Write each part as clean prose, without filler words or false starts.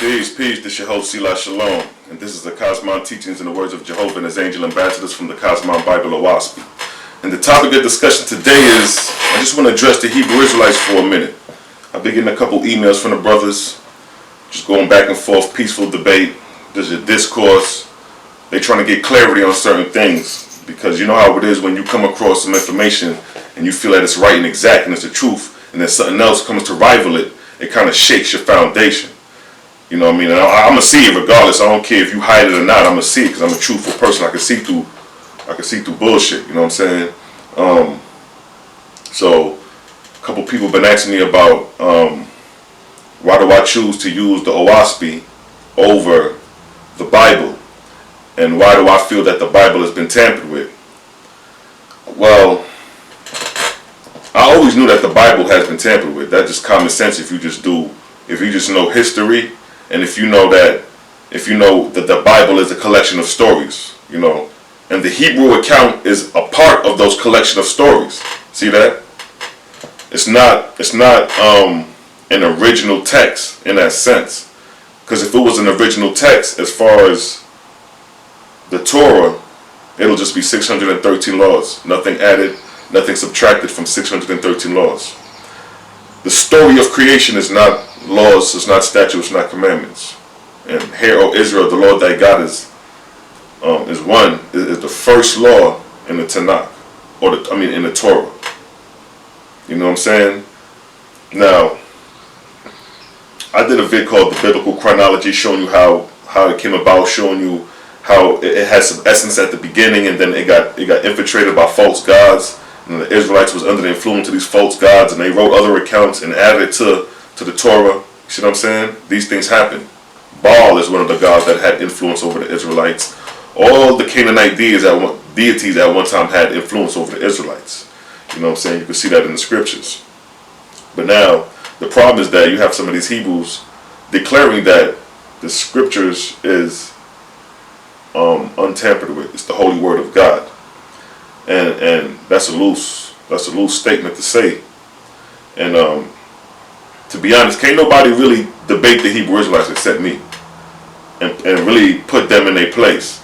Peace, this your host Selah-Shalom, and this is the Cosmon Teachings in the Words of Jehovah and His Angel Ambassadors from the Cosmon Bible OAHSPE. And the topic of discussion today is, I just want to address the Hebrew Israelites for a minute. I've been getting a couple emails from the brothers, just going back and forth, peaceful debate. There's a discourse. They're trying to get clarity on certain things, because you know how it is when you come across some information and you feel that it's right and exact and it's the truth, and then something else comes to rival it, it kind of shakes your foundation. You know what I mean? And I'm going to see it regardless. I don't care if you hide it or not. I'm going to see it because I'm a truthful person. I can see through bullshit. You know what I'm saying? So a couple people been asking me about why do I choose to use the OAHSPE over the Bible, and why do I feel that the Bible has been tampered with? Well, I always knew that the Bible has been tampered with. That's just common sense if you just know history. And if you know that the Bible is a collection of stories, you know, and the Hebrew account is a part of those collection of stories. See that? It's not an original text in that sense. Because if it was an original text, as far as the Torah, it'll just be 613 laws. Nothing added, nothing subtracted from 613 laws. The story of creation is not laws, it's not statutes, it's not commandments. And hear, O Israel, the Lord thy God is the first law in the Tanakh, in the Torah. You know what I'm saying? Now, I did a vid called The Biblical Chronology, showing you how it came about, showing you how it had some essence at the beginning, and then it got infiltrated by false gods, and the Israelites was under the influence of these false gods, and they wrote other accounts and added it to the Torah. You see what I'm saying? These things happen. Baal is one of the gods that had influence over the Israelites. All the Canaanite deities at one time had influence over the Israelites. You know what I'm saying? You can see that in the scriptures. But now, the problem is that you have some of these Hebrews declaring that the scriptures is untampered with. It's the holy word of God. And that's a loose statement to say. And to be honest, can't nobody really debate the Hebrew Israelites except me, and really put them in their place.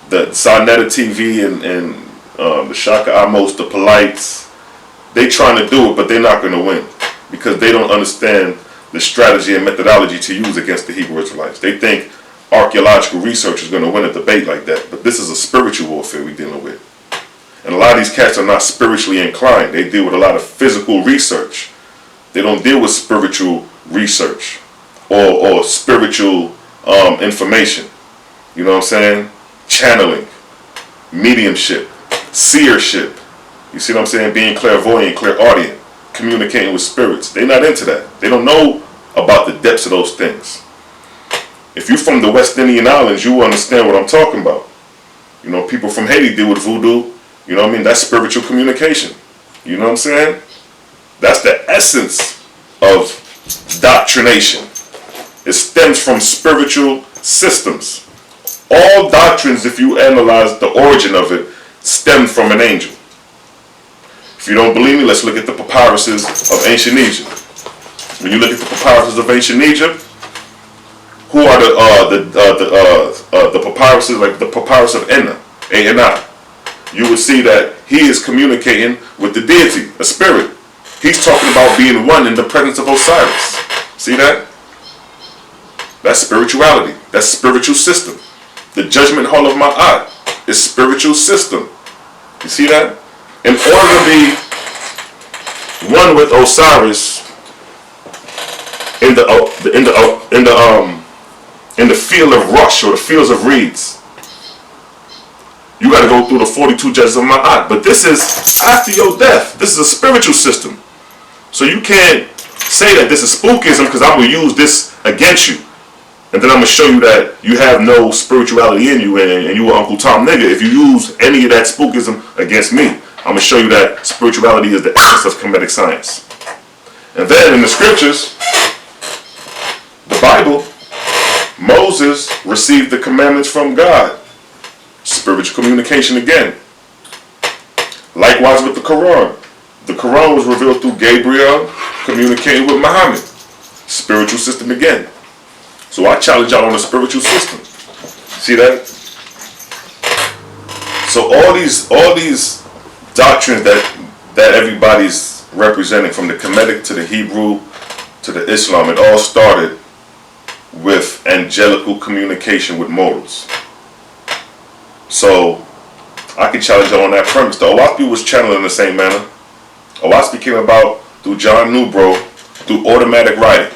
The Sarnetta TV and the Shaka Amos, the Polites, they trying to do it, but they're not going to win, because they don't understand the strategy and methodology to use against the Hebrew Israelites. They think archaeological research is going to win a debate like that, but this is a spiritual warfare we're dealing with. And a lot of these cats are not spiritually inclined. They deal with a lot of physical research. They don't deal with spiritual research or spiritual information. You know what I'm saying? Channeling, mediumship, seership. You see what I'm saying? Being clairvoyant, clairaudient, communicating with spirits. They're not into that. They don't know about the depths of those things. If you're from the West Indian Islands, you will understand what I'm talking about. You know, people from Haiti deal with voodoo. You know what I mean? That's spiritual communication. You know what I'm saying? That's the essence of doctrination. It stems from spiritual systems. All doctrines, if you analyze the origin of it, stem from an angel. If you don't believe me, let's look at the papyruses of ancient Egypt. When you look at the papyruses of ancient Egypt, who are the papyruses, like the papyrus of Enna, A-N-I? You would see that he is communicating with the deity, a spirit. He's talking about being one in the presence of Osiris. See that? That's spirituality. That's spiritual system. The judgment hall of Ma'at is spiritual system. You see that? In order to be one with Osiris in the field of Rush, or the fields of reeds, you got to go through the 42 judges of Ma'at. But this is after your death. This is a spiritual system. So you can't say that this is spookism, because I'm going to use this against you. And then I'm going to show you that you have no spirituality in you, and you are Uncle Tom nigga if you use any of that spookism against me. I'm going to show you that spirituality is the essence of kemetic science. And then in the scriptures, the Bible, Moses received the commandments from God. Spiritual communication again. Likewise with the Quran. The Quran was revealed through Gabriel communicating with Muhammad. Spiritual system again. So I challenge y'all on the spiritual system. See that? So all these doctrines that everybody's representing, from the Kemetic to the Hebrew to the Islam, it all started with angelical communication with mortals. So I can challenge you on that premise. The OAHSPE was channeled in the same manner. OAHSPE came about through John Newbro, through automatic writing,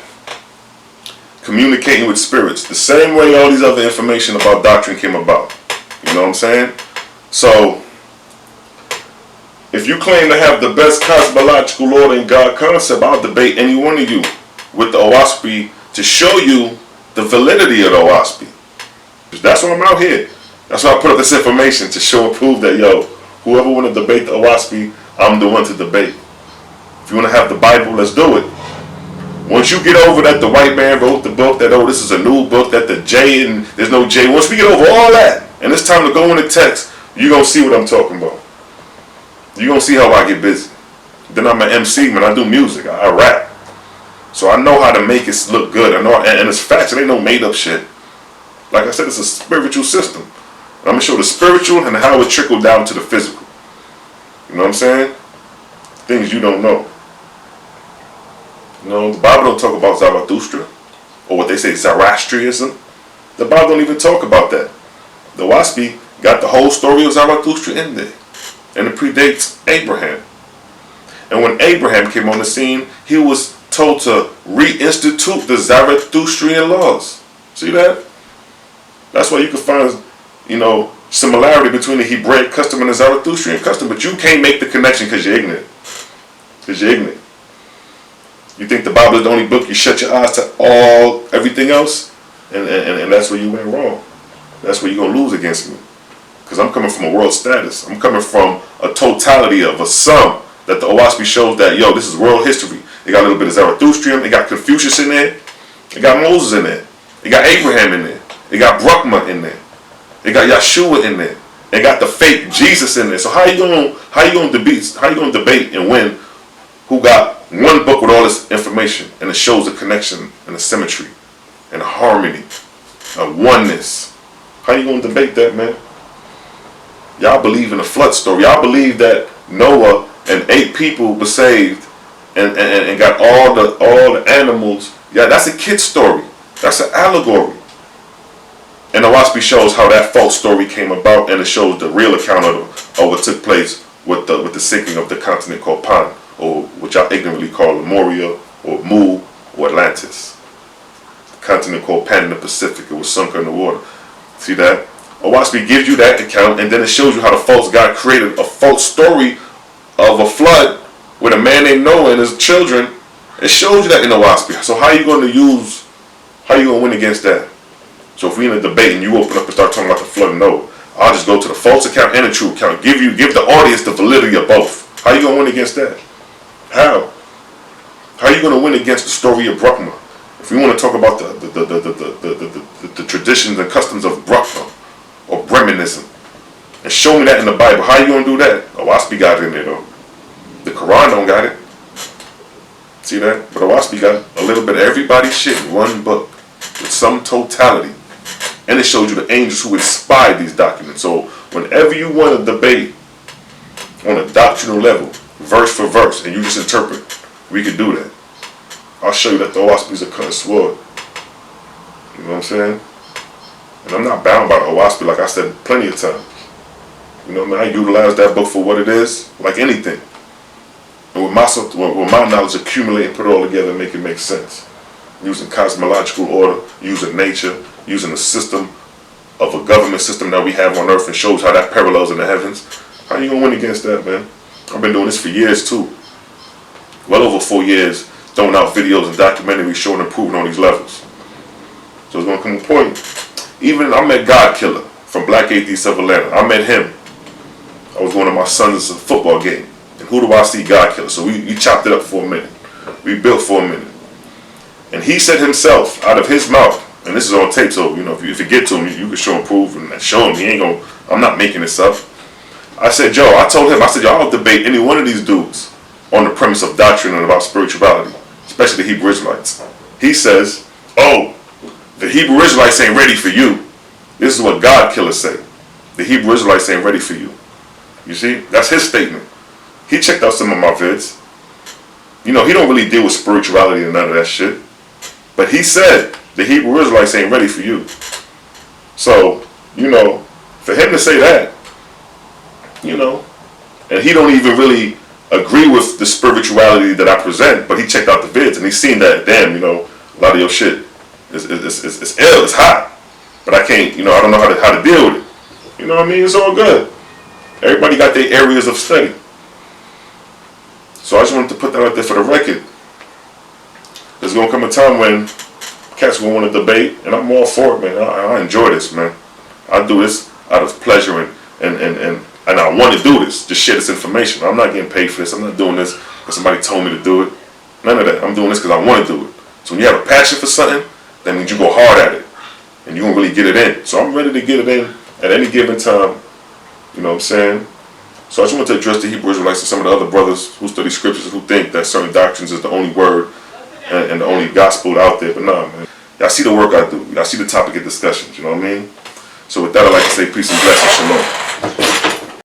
communicating with spirits, the same way all these other information about doctrine came about. You know what I'm saying? So if you claim to have the best cosmological order in God concept, I'll debate any one of you with the OAHSPE to show you the validity of the OAHSPE. That's why I'm out here. That's why I put up this information, to show and prove that, yo, whoever want to debate the OAHSPE, I'm the one to debate. If you want to have the Bible, let's do it. Once you get over that the white man wrote the book, that, oh, this is a new book, that the J and there's no J. Once we get over all that, and it's time to go in the text, you're going to see what I'm talking about. You're going to see how I get busy. Then I'm an MC, man. I do music. I rap. So I know how to make it look good. I know, and it's facts. It ain't no made up shit. Like I said, it's a spiritual system. I'm going to show the spiritual and how it trickled down to the physical. You know what I'm saying? Things you don't know. You know, the Bible don't talk about Zarathustra, or what they say, Zoroastrianism. The Bible don't even talk about that. The OAHSPE got the whole story of Zarathustra in there. And it predates Abraham. And when Abraham came on the scene, he was told to reinstitute the Zarathustrian laws. See that? That's why you can find, you know, similarity between the Hebraic custom and the Zarathustrian custom, but you can't make the connection because you're ignorant. You think the Bible is the only book, you shut your eyes to everything else, and that's where you went wrong. That's where you're going to lose against me. Because I'm coming from a world status. I'm coming from a totality of a sum that the OAHSPE shows that, yo, this is world history. They got a little bit of Zarathustra, they got Confucius in there, they got Moses in there, they got Abraham in there, they got Brahma in there, they got Yeshua in there, they got the fake Jesus in there. So how you gonna debate and win who got one book with all this information, and it shows the connection and the symmetry and the harmony, a oneness? How you gonna debate that, man? Y'all believe in the flood story. Y'all believe that Noah and 8 people were saved and got all the animals. Yeah, that's a kid's story. That's an allegory. And the OAHSPE shows how that false story came about, and it shows the real account of what took place with the sinking of the continent called Pan, or which I ignorantly call Lemuria, or Mu, or Atlantis. The continent called Pan in the Pacific. It was sunk in the water. See that? OAHSPE gives you that account, and then it shows you how the false God created a false story of a flood with a man named Noah and his children. It shows you that in OAHSPE. So how are you going to win against that? So if we in a debate and you open up and start talking about the flood of Noah, I'll just go to the false account and the true account. Give the audience the validity of both. How are you going to win against that? How? How are you going to win against the story of Brahma? If we want to talk about the traditions and customs of Brahma, or Brahmanism, and show me that in the Bible, how you gonna do that? OAHSPE got it in there though. The Quran don't got it. See that? But OAHSPE got a little bit of everybody's shit in one book with some totality, and it shows you the angels who inspired these documents. So whenever you want to debate on a doctrinal level, verse for verse, and you just interpret, we can do that. I'll show you that the OAHSPE is a cutting sword. You know what I'm saying? And I'm not bound by the OAHSPE, like I said plenty of times. You know what I mean? I utilize that book for what it is, like anything. And with my knowledge, accumulate and put it all together and make it make sense. Using cosmological order, using nature, using the system of a government system that we have on earth, and shows how that parallels in the heavens. How you gonna win against that, man? I've been doing this for years too. Well over 4 years, throwing out videos and documentaries showing and proving on these levels. So it's gonna come a point. Even I met God Killer from Black Atheists of Atlanta. I met him. I was going to my son's football game. And who do I see? God Killer. So we chopped it up for a minute. We built for a minute. And he said himself, out of his mouth, and this is on tape, so you know if you get to him, you can show and prove and show him. He ain't gonna. I'm not making this up. I said, Joe, I told him, I said, y'all don't debate any one of these dudes on the premise of doctrine and about spirituality, especially the Hebrew Israelites. He says, oh, the Hebrew Israelites ain't ready for you. This is what God killers say. The Hebrew Israelites ain't ready for you. You see? That's his statement. He checked out some of my vids. You know, he don't really deal with spirituality and none of that shit. But he said the Hebrew Israelites ain't ready for you. So, you know, for him to say that, you know, and he don't even really agree with the spirituality that I present, but he checked out the vids and he's seen that, damn, you know, a lot of your shit is ill, it's hot. But I can't, you know, I don't know how to deal with it. You know what I mean? It's all good. Everybody got their areas of study. So I just wanted to put that out there for the record. There's going to come a time when cats will want to debate, and I'm all for it, man. I enjoy this, man. I do this out of pleasure, and I want to do this, just share this information. I'm not getting paid for this. I'm not doing this because somebody told me to do it. None of that. I'm doing this because I want to do it. So when you have a passion for something, that means you go hard at it, and you're going to really get it in. So I'm ready to get it in at any given time. You know what I'm saying? So I just want to address the Hebrew Israelites and some of the other brothers who study scriptures who think that certain doctrines is the only word and the only gospel out there. But nah, man. Y'all see the work I do. Y'all see the topic of discussions. You know what I mean? So with that, I'd like to say peace and blessings. Shalom.